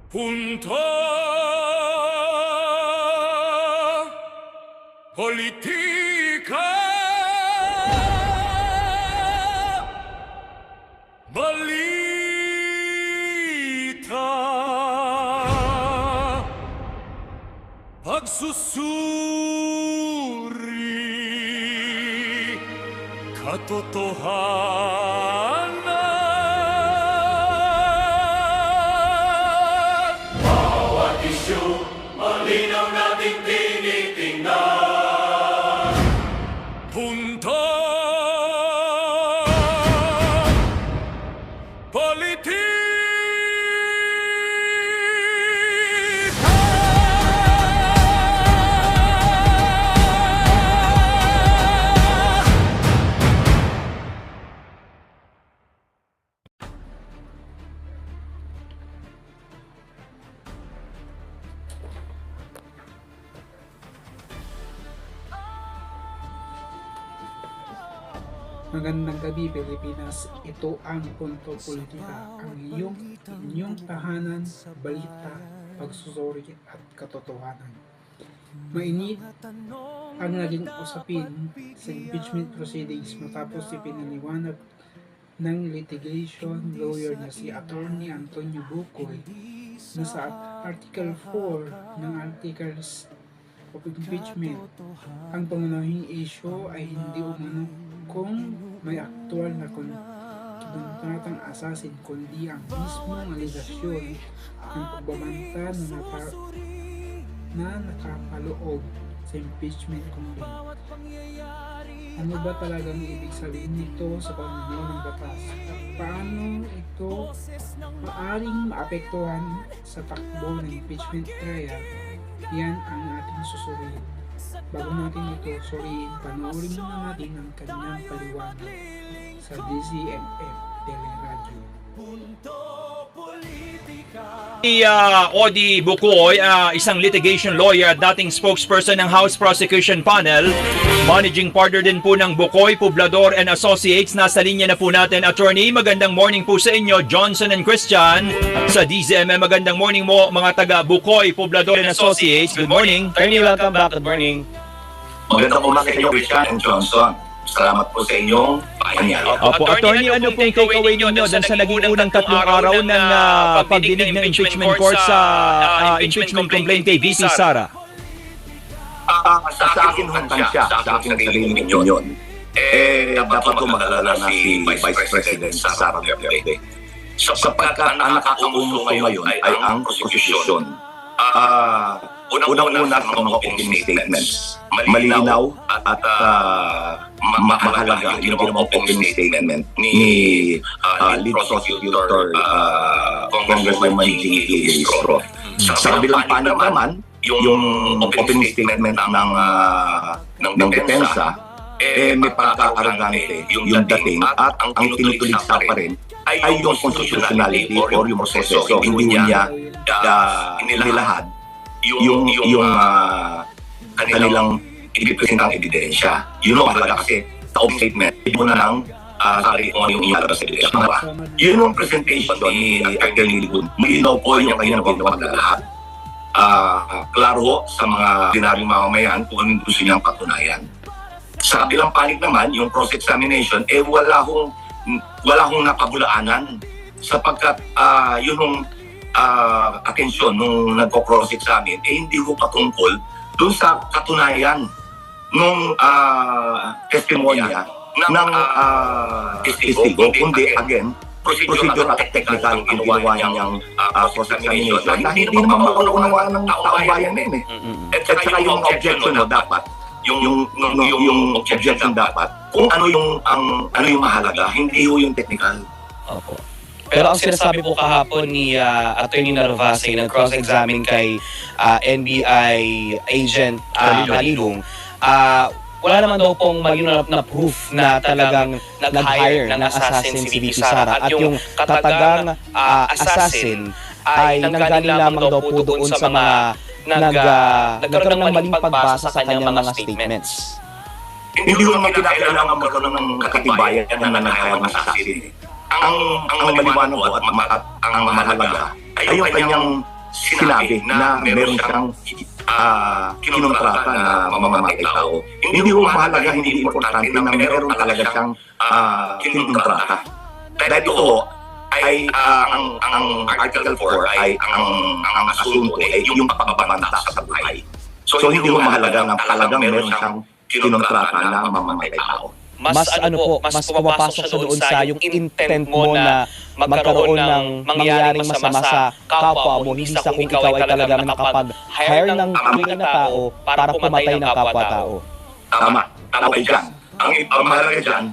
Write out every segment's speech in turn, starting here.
Punto Politika Balita Pagsusuri Katotohanan. Malinaw nating tinitingnan. Punto Politika. Magandang gabi, Pilipinas. Ito ang Punto Politika, ang inyong tahanan, balita, pagsusuri at katotohanan. Mainit ang naging usapin sa impeachment proceedings matapos ipinaliwanag ng litigation lawyer na si Attorney Antonio Bucoy na sa Article 4 ng Articles of Impeachment, ang pangunahing issue ay hindi umano kung may aktual na kinumpatang assassin, kundi ang mismong aligasyon ng pagbabanta na nakapaloob sa impeachment complaint. Ano ba talagang ibig sabihin nito sa pamumuno ng batas? At paano ito maaring maapektuhan sa takbo ng impeachment trial? Yan ang ating susuriin. Bago natin ito suriin, panoorin muna natin ang kanyang paliwanag sa DZMF Teleradyo. Si Odi Bucoy, isang litigation lawyer at dating spokesperson ng House Prosecution Panel, managing partner din po ng Bucoy, Poblador and Associates. Nasa linya na po natin, attorney. Magandang morning po sa inyo, Johnson and Christian sa DZMM. Magandang morning mo mga taga Bucoy, Poblador and Associates. Good morning. Attorney, welcome back. Good morning. Magandang umaga sa inyo, Christian and Johnson. Salamat po sa inyong pahanyag. Opo, attorney, ano pong takeaway ninyo dun sa naging unang 3 araw ng pagdinig ng impeachment court sa impeachment complaint kay VP Sara? Sa akin hanggang siya, sa aking sariling opinion, dapat ko mag-alala na si Vice President Sara Duterte. Sapagkat ang nakakaumuso ngayon ay ang prosecution. Unang-una sa mga opening statements, malinaw at mahalaga yung opening statement ni lead prosecutor Congresswoman Jinky Estrada. Sa kabilang panig naman, yung opening statement ng depensa, may pagka-arrogante yung dating at ang tinutuligsa pa rin ay yung constitutionality or yung proseso. Hindi niya inilahad yung kanilang ipipresentang ebidensya. Yun ang mahalaga kasi sa opening statement, ito na lang sarili kung ano yung ilalabas sa ebidensya. Yun ang presentation ni Attorney Ligon. Malinaw po yung kanyang paglahat. Klaro sa mga ordinaryong mamamayan kung anong gusto niyang patunayan. Sa kabilang panig naman, yung cross-examination, wala hong nakabulaanan sapagkat yun atensyon nung nagko-cross-examine, hindi ko patungkol dun sa katunayan nung testimonya ng testigo, kundi again, procedural at technical ang ginawa niyang cross-examination na hindi naman maunawa ng taong bayan na yun eh. At saka yung objection mo dapat, yung objection dapat, kung ano yung mahalaga, hindi yung technical. Opo. Pero ang sinasabi po kahapon ni Attorney Narvase na cross-examine kay NBI agent Talilong, wala naman daw pong malinaw na proof na talagang nag-hire ng assassin si VP Sara at yung katagang assassin ay nanggaling lamang daw po doon sa mga nagkaroon ng maling pagbasa sa kanyang mga statements. Hindi ko naman kinakailangan magkaroon ng katibayan na nanahayang assassin. Ang maliwanag at ang mahalaga ay yung kanyang sinabi na meron siyang kinontrata na mamamatay tao. Hindi ko mahalaga, hindi importante na meron talaga siyang kinontrata. Dahil ito ay ang Article 4 ay ang asunto ay yung pagbabanta sa buhay. So hindi mo mahalaga na talagang meron siyang kinontrata na mamamatay tao. Mas pumapasok siya doon sa yung intent mo na magkaroon ng mangyaring masama sa kapwa mo, hindi sa kung ikaw ay talagang nakapag-hire ng kriminal na tao para pumatay ng kapwa-tao. Tama kayo dyan. Ang mahalaga dyan,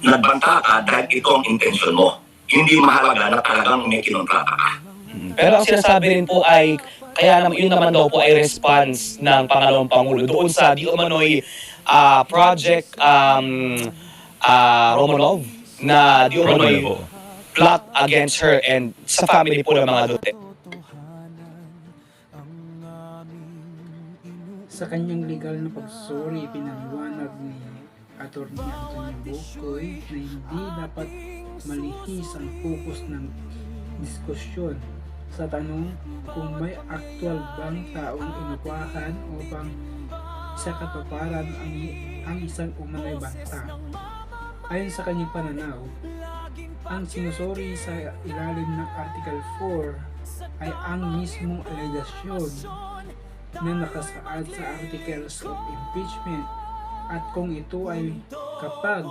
nagbanta ka dahil ito ang intention mo. Hindi mahalaga na talagang may kinontrata ka. Pero ang sinasabi rin po ay, kaya naman, yun naman daw po ay response ng Pangalawang Pangulo doon sa di umano'y Project Romanov na di umano'y plot against her and sa family po ng mga Duterte. Sa kanyang legal na pagsusuri, pinaliwanag ni Atty. Antonio Bukoy na hindi dapat malihis ang focus ng diskusyon sa tanong kung may aktual bang taong inupahan upang sa katuparan ang isang umano'y banta. Ayon sa kanyang pananaw, ang sinusuri sa ilalim ng Article 4 ay ang mismong alegasyon na nakasaad sa Articles of Impeachment at kung ito ay kapag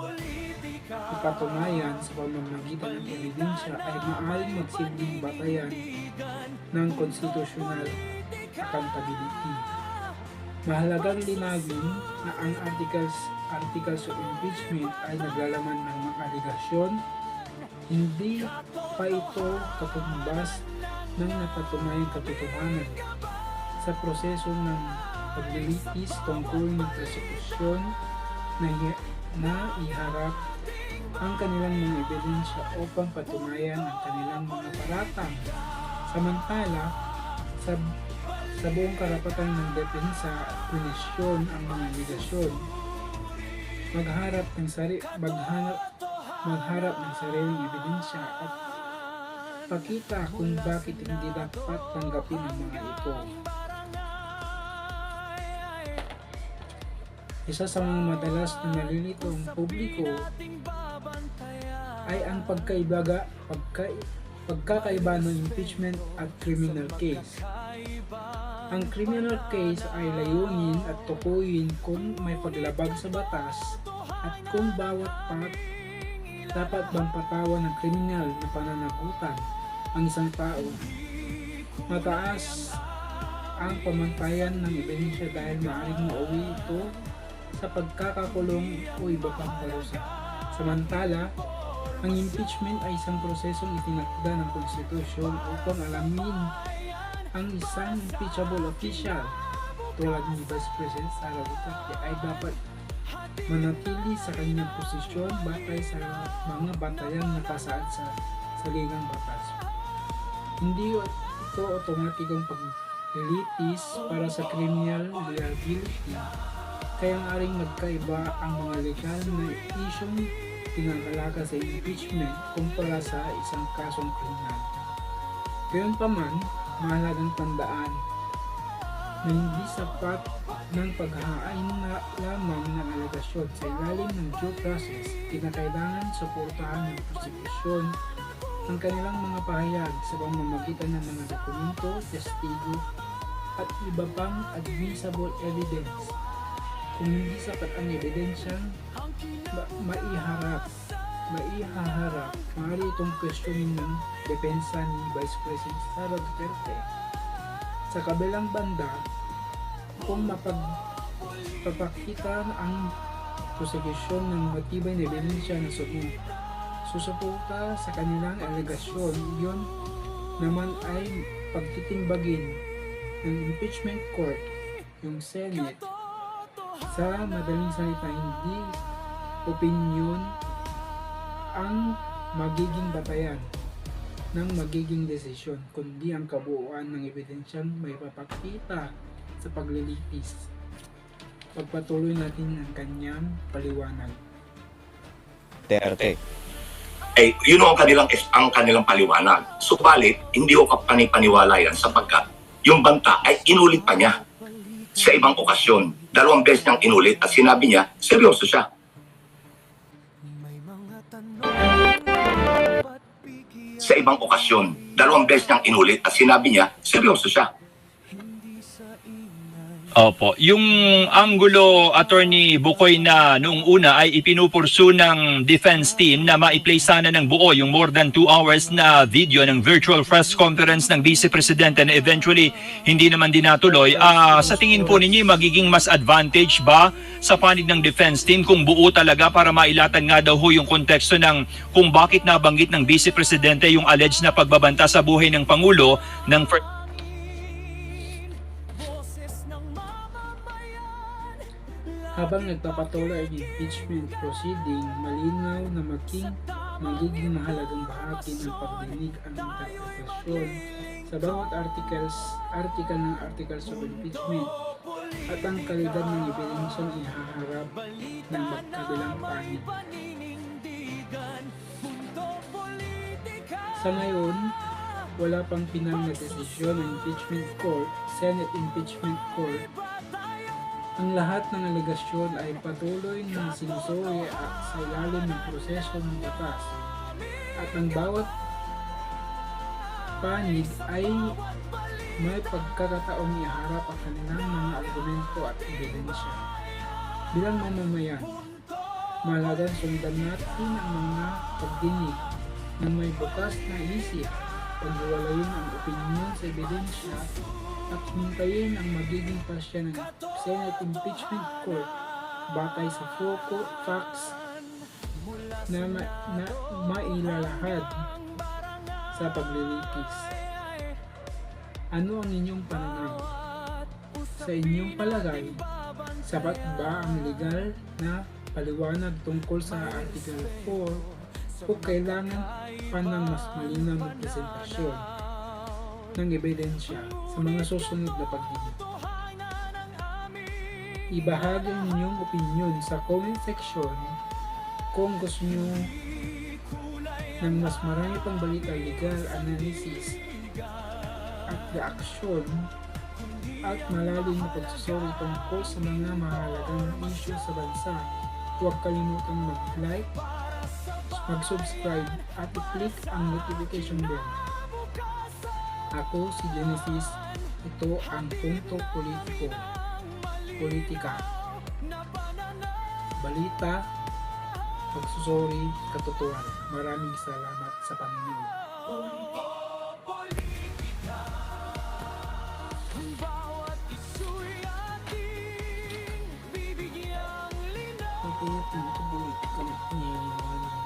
ipatunayan sa pamamagitan ng ebidensya ay maaaring magsilbing batayan ng constitutional accountability. Mahalagang linagin na ang articles of impeachment ay naglalaman ng mga aligasyon, hindi pa ito katumbas ng napatunayang katotohanan sa proseso ng paglilitis tungkol ng prosekusyon na iharap ang kanilang mga ebidensya upang patunayan ang kanilang mga paratang. Samantala, sa buong karapatan ng depensa at punisyon ang mga aligasyon, magharap ng sariling ebidensya at pakita kung bakit hindi dapat tanggapin ang mga ito. Isa sa mga madalas na nalilito ang publiko ay ang pagkakaiba ng impeachment at criminal case. Ang criminal case ay layunin at tukuyin kung may paglabag sa batas at kung bawat part dapat bang patawan ng kriminal na pananagutan ang isang tao. Mataas ang pamantayan ng ebidensya dahil maaaring mauwi ito sa pagkakakulong o iba pang parusa. Samantala, ang impeachment ay isang prosesong itinakda ng konstitusyon upang alamin ang isang impeachable official tulad ni Vice President Sara Duterte ay dapat manatili sa kanyang posisyon batay sa mga batayang nakasaad sa saligang batas. Hindi ito otomatikong paglilitis para sa criminal liability, kaya aring magkaiba ang mga legal na isyong pinangalaga sa impeachment kumpara sa isang kasong kriminal. Gayunpaman, mahalagang tandaan na hindi sapat ng paghahain na lamang ng alegasyon sa ilalim ng due process. Kinakailangan suportahan ng prosekusyon ang kanilang mga pahayag sa pamamagitan ng mga dokumento, testigo at iba pang admissible evidence. Kung hindi sapat ang ebidensyang maihaharap, maaari itong questionin ng depensa ni Vice President Sara Duterte. Sa kabilang banda, kung mapagpapakita ang prosekusyon ng matibay na ebidensya na susuporta sa kanilang alegasyon, yun naman ay pagtitimbagin ng impeachment court, yung Senate. Sa madaling salita, hindi opinyon ang magiging batayan ng magiging desisyon, kundi ang kabuuan ng ebidensyang may papakita sa paglilitis. Pagpatuloy natin ang kanyang paliwanag. Duterte. Eh, yun ang kanilang paliwanag. Subalit, hindi ko kapanipaniwala yan sapagkat yung banta ay inulit pa niya sa ibang okasyon. 2 beses niyang inulit at sinabi niya, seryoso siya. Sa ibang okasyon, 2 beses niyang inulit at sinabi niya, seryoso siya. Opo. Yung anggulo, Attorney Bukoy, na noong una ay ipinupursu ng defense team na ma-play sana ng buo yung more than 2 hours na video ng virtual press conference ng Vice Presidente na eventually hindi naman din natuloy. Sa tingin po ninyo, magiging mas advantage ba sa panig ng defense team kung buo talaga para mailatag nga daw ho yung konteksto ng kung bakit nabanggit ng Vice Presidente yung alleged na pagbabanta sa buhay ng Pangulo ng Habang nagpapatuloy ang impeachment proceeding, malinaw na magiging mahalagang bahagi ng pagdinig ang interpretasyon sa bawat article ng Articles of Impeachment at ang kalidad ng ebidensyang ihaharap ng magkabilang panig. Sa ngayon, wala pang pinal na desisyon ng Impeachment Court, Senate Impeachment Court. Ang lahat ng alegasyon ay patuloy na sinusuri sa ilalim ng proseso ng batas at ang bawat panig ay may pagkakataong iharap ang kanilang mga argumento at ebidensya. Bilang mamamayan, mahalagang sundan natin ang mga pagdinig ng may bukas na isip, paghiwalayin ang opinyon sa ebidensya at hintayin ang magiging pasya ng Senate Impeachment Court batay sa facts na mailalahad sa paglilitis. Ano ang inyong pananaw? Sa inyong palagay, sapat ba ang legal na paliwanag tungkol sa Article 4 o kailangan pa ng mas malinaw na presentasyon ng ebidensya sa mga susunod na pagdinig? Ibahagi ang inyong opinion sa comment section. Kung gusto nyo ng mas marami pang balita, legal analysis at reaksyon at malalim na pagsusuri tungkol sa mga mahalagang issue sa bansa, huwag kalimutang mag-like, mag-subscribe at i-click ang notification bell. Ako si Genesis, ito ang Punto Politika. Balita, pagsusuri, katotohanan. Maraming salamat sa panonood. Ito yung Punto Politika.